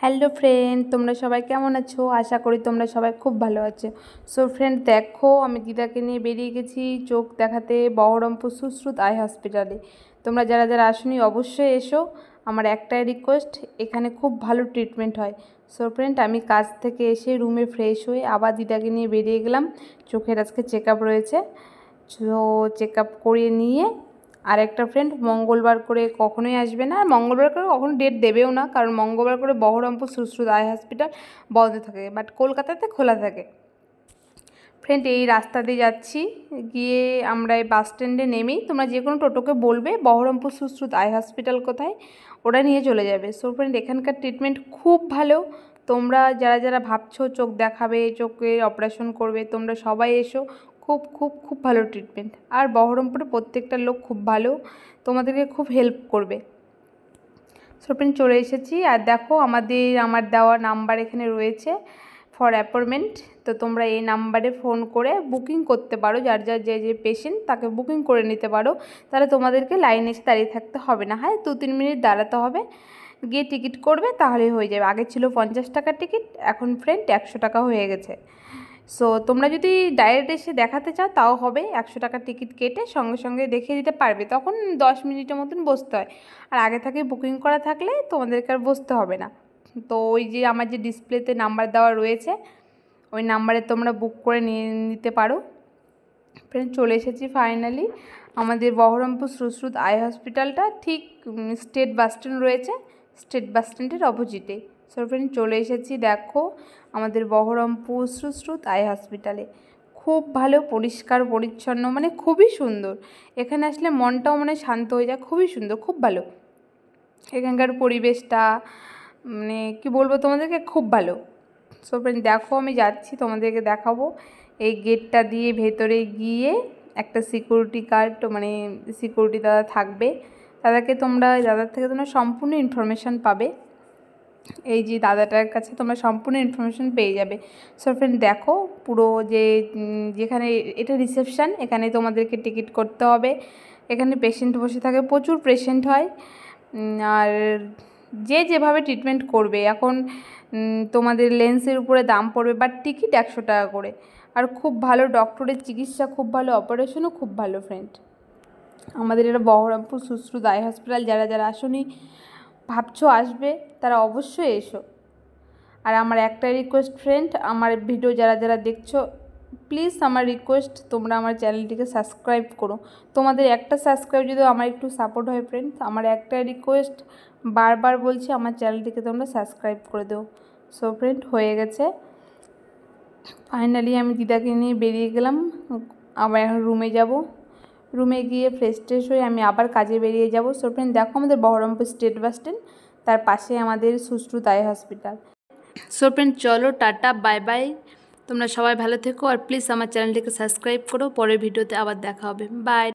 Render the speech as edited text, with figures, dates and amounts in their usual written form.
Hello friend, তোমরা সবাই কেমন আছো? আশা করি তোমরা সবাই খুব ভালো আছো। সো ফ্রেন্ড, দেখো আমি দিদাকে নিয়ে বেরিয়ে গেছি চোখ দেখাতে বহরমপুর সুশ্রুত আই হসপিটালে। তোমরা যারা যারা আসোনি অবশ্যই এসো। আমার একটাই রিকোয়েস্ট, এখানে খুব ভালো ট্রিটমেন্ট হয়। সো ফ্রেন্ড, আমি কাজ থেকে এসে রুমে ফ্রেশ হয়ে আবার দিদাকে নিয়ে বেরিয়ে গেলাম। চোখের আজকে চেক আপ রয়েছে, সো চেক আপ করিয়ে নিয়ে আর একটা ফ্রেন্ড মঙ্গলবার করে কখনোই আসবে না, আর মঙ্গলবার করে কখনো ডেট দেবেও না, কারণ মঙ্গলবার করে বহরমপুর সুশ্রুত আই হসপিটাল বন্ধ থাকে, বাট কলকাতাতে খোলা থাকে। ফ্রেন্ড, এই রাস্তা দিয়ে যাচ্ছি, গিয়ে আমরা এই বাস স্ট্যান্ডে নেমেই তোমরা যে কোনো টোটোকে বলবে বহরমপুর সুশ্রুত আই হসপিটাল কোথায়, ওটা নিয়ে চলে যাবে। সো ফ্রেন্ড, এখানকার ট্রিটমেন্ট খুব ভালো। তোমরা যারা যারা ভাবছো চোখ দেখাবে, চোখের অপারেশন করবে, তোমরা সবাই এসো। খুব খুব খুব ভালো ট্রিটমেন্ট, আর বহরমপুরে প্রত্যেকটা লোক খুব ভালো, তোমাদেরকে খুব হেল্প করবে। সো ফ্রেন্ড, চলে এসেছি, আর দেখো আমার দেওয়া নাম্বার এখানে রয়েছে ফর অ্যাপয়েন্টমেন্ট। তো তোমরা এই নাম্বারে ফোন করে বুকিং করতে পারো, যার যার যে পেশেন্ট তাকে বুকিং করে নিতে পারো। তাহলে তোমাদেরকে লাইনে এসে দাঁড়িয়ে থাকতে হবে না। হ্যাঁ, 2-3 মিনিট দাঁড়াতে হবে, গিয়ে টিকিট করবে, তাহলেই হয়ে যাবে। আগে ছিল 50 টাকার টিকিট, এখন ফ্রেন্ড 100 টাকা হয়ে গেছে। সো তোমরা যদি ডাইরেক্ট এসে দেখাতে চাও তাও হবে, 100 টাকার টিকিট কেটে সঙ্গে সঙ্গে দেখিয়ে দিতে পারবে, তখন 10 মিনিটের মতন বসতে হয়। আর আগে থেকে বুকিং করা থাকলে তোমাদেরকে আর বসতে হবে না। তো ওই যে আমার যে ডিসপ্লেতে নাম্বার দেওয়া রয়েছে, ওই নাম্বারে তোমরা বুক করে নিয়ে নিতে পারো। ফ্রেন্ড, চলে এসেছি ফাইনালি। আমাদের বহরমপুর সুশ্রুত আই হসপিটালটা ঠিক স্টেট বাস স্ট্যান্ড রয়েছে, স্টেট বাস স্ট্যান্ডের অপোজিটে। সো ফ্রেন্ড, চলে এসেছি, দেখো আমাদের বহরমপুর সুশ্রুত আই হসপিটালে। খুব ভালো, পরিষ্কার পরিচ্ছন্ন, মানে খুবই সুন্দর। এখানে আসলে মনটাও মানে শান্ত হয়ে যায়, খুবই সুন্দর, খুব ভালো। এখানকার পরিবেশটা মানে কি বলবো তোমাদেরকে, খুব ভালো। সো ফ্রেন্ড, দেখো আমি যাচ্ছি, তোমাদেরকে দেখাবো। এই গেটটা দিয়ে ভেতরে গিয়ে একটা সিকিউরিটি গার্ড, মানে সিকিউরিটি দাদা থাকবে। দাদার থেকে তোমরা সম্পূর্ণ ইনফরমেশান পাবে। এই যে দাদাটার কাছে তোমরা সম্পূর্ণ ইনফরমেশান পেয়ে যাবে। সো ফ্রেন্ড, দেখো পুরো যেখানে এটা রিসেপশান, এখানে তোমাদেরকে টিকিট করতে হবে। এখানে পেশেন্ট বসে থাকে, প্রচুর পেশেন্ট হয়। আর যেভাবে ট্রিটমেন্ট করবে, এখন তোমাদের লেন্সের উপরে দাম পড়বে, বাট টিকিট 100 টাকা করে। আর খুব ভালো ডক্টরের চিকিৎসা, খুব ভালো অপারেশনও খুব ভালো। ফ্রেন্ড, আমাদের এটা বহরমপুর সুশ্রুত আই হসপিটাল, যারা যারা আসনি ভাবছো আসবে, তারা অবশ্যই এসো। আর আমার একটা রিকোয়েস্ট ফ্রেন্ড, আমার ভিডিও যারা যারা দেখছো, প্লিজ আমার রিকোয়েস্ট, তোমরা আমার চ্যানেলটিকে সাবস্ক্রাইব করো। তোমাদের একটা সাবস্ক্রাইব যদি আমার একটু সাপোর্ট হয় ফ্রেন্ড, আমার একটা রিকোয়েস্ট, বারবার বলছি, আমার চ্যানেলটিকে তোমরা সাবস্ক্রাইব করে দেও। সো ফ্রেন্ড, হয়ে গেছে ফাইনালি, আমি দিদাকে নিয়ে বেরিয়ে গেলাম। আবার এখন রুমে যাব, রুমে গিয়ে ফ্রেশ ট্রেশ হয়ে আমি আবার কাজে বেরিয়ে যাব। সো ফ্রেন্ড, দেখো আমাদের বহরমপুর স্টেট বাস স্ট্যান্ড, তার পাশে আমাদের Sushruta eye hospital. So friend, চলো টাটা, বাই বাই। তোমরা সবাই ভালো থেকো, আর প্লিজ আমার চ্যানেলটিকে সাবস্ক্রাইব করো। পরের ভিডিওতে আবার দেখা হবে, বাই।